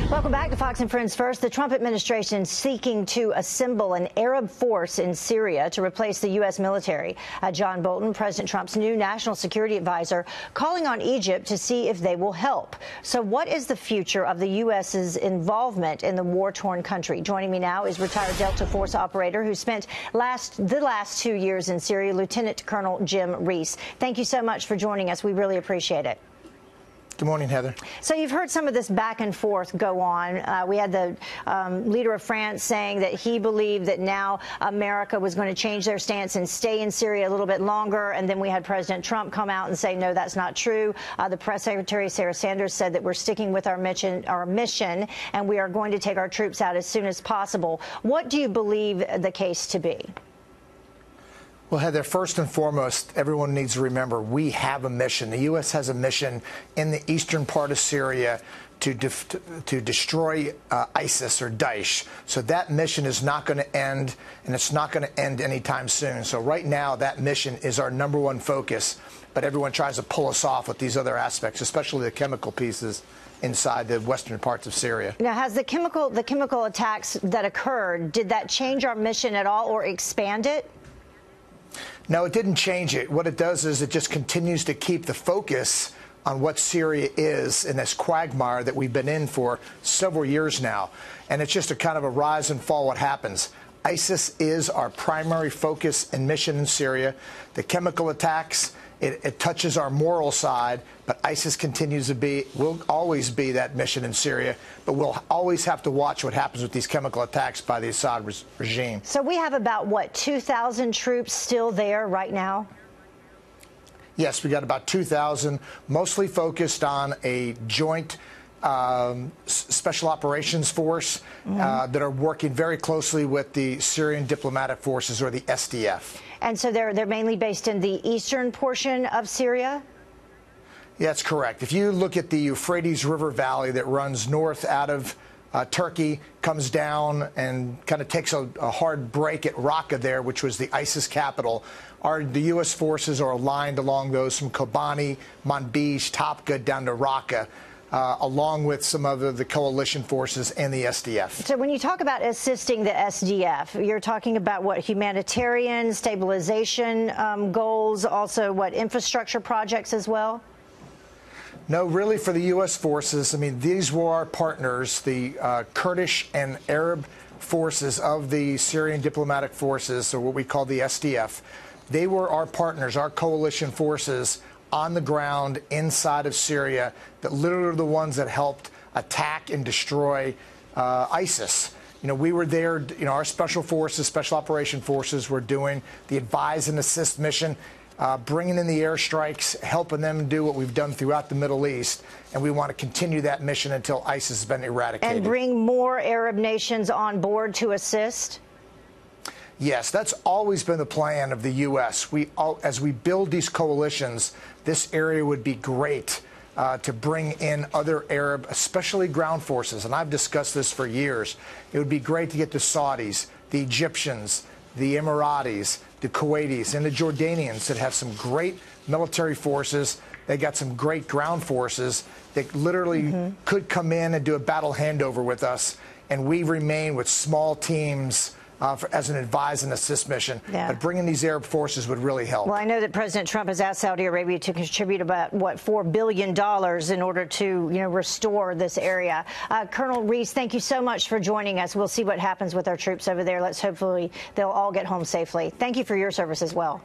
Welcome back to Fox and Friends First. The Trump administration seeking to assemble an Arab force in Syria to replace the U.S. military. John Bolton, President Trump's new national security advisor, calling on Egypt to see if they will help. So what is the future of the U.S.'s involvement in the war-torn country? Joining me now is retired Delta Force operator who spent the last 2 years in Syria, Lieutenant Colonel Jim Reese. Thank you so much for joining us. We really appreciate it. Good morning, Heather. So you've heard some of this back and forth go on. We had the leader of France saying that he believed that now America was going to change their stance and stay in Syria a little bit longer. And then we had President Trump come out and say, no, that's not true. The press secretary, Sarah Sanders, said that we're sticking with our mission, and we are going to take our troops out as soon as possible. What do you believe the case to be? Well, Heather, first and foremost, everyone needs to remember we have a mission. The U.S. has a mission in the eastern part of Syria to destroy ISIS or Daesh. So that mission is not going to end, and it's not going to end anytime soon. So right now, that mission is our #1 focus. But everyone tries to pull us off with these other aspects, especially the chemical pieces inside the western parts of Syria. Now, has the chemical attacks that occurred, did that change our mission at all or expand it? No, it didn't change it. What it does is it just continues to keep the focus on what Syria is in this quagmire that we've been in for several years now. And it's just a kind of a rise and fall what happens. ISIS is our primary focus and mission in Syria. The chemical attacks, it touches our moral side, but ISIS continues to be, will always be that mission in Syria. But we'll always have to watch what happens with these chemical attacks by the Assad regime. So we have about, what, 2,000 troops still there right now? Yes, we got about 2,000, mostly focused on a joint special operations force that are working very closely with the Syrian diplomatic forces, or the SDF. And so they're mainly based in the eastern portion of Syria? Yeah, that's correct. If you look at the Euphrates River Valley that runs north out of Turkey, comes down and kind of takes a hard break at Raqqa there, which was the ISIS capital. The U.S. forces are aligned along those from Kobani, Manbij, Topka down to Raqqa. Along with some of the coalition forces and the SDF. So when you talk about assisting the SDF, you're talking about what, humanitarian stabilization goals, also what, infrastructure projects as well? No, really for the U.S. forces. I mean, these were our partners, the Kurdish and Arab forces of the Syrian diplomatic forces, or what we call the SDF. They were our partners, our coalition forces on the ground inside of Syria, that literally are the ones that helped attack and destroy ISIS. You know, we were there, you know, our special forces, special operation forces were doing the advise and assist mission, bringing in the airstrikes, helping them do what we've done throughout the Middle East. And we want to continue that mission until ISIS has been eradicated. And bring more Arab nations on board to assist? Yes, that's always been the plan of the U.S. As we build these coalitions, this area would be great to bring in other Arab, especially ground forces. And I've discussed this for years. It would be great to get the Saudis, the Egyptians, the Emiratis, the Kuwaitis, and the Jordanians that have some great military forces. They got some great ground forces that literally could come in and do a battle handover with us. And we remain with small teams as an advise and assist mission. Yeah. But bringing these Arab forces would really help. Well, I know that President Trump has asked Saudi Arabia to contribute about, what, $4 billion in order to, you know, restore this area. Colonel Reese, thank you so much for joining us. We'll see what happens with our troops over there. Let's hopefully they'll all get home safely. Thank you for your service as well.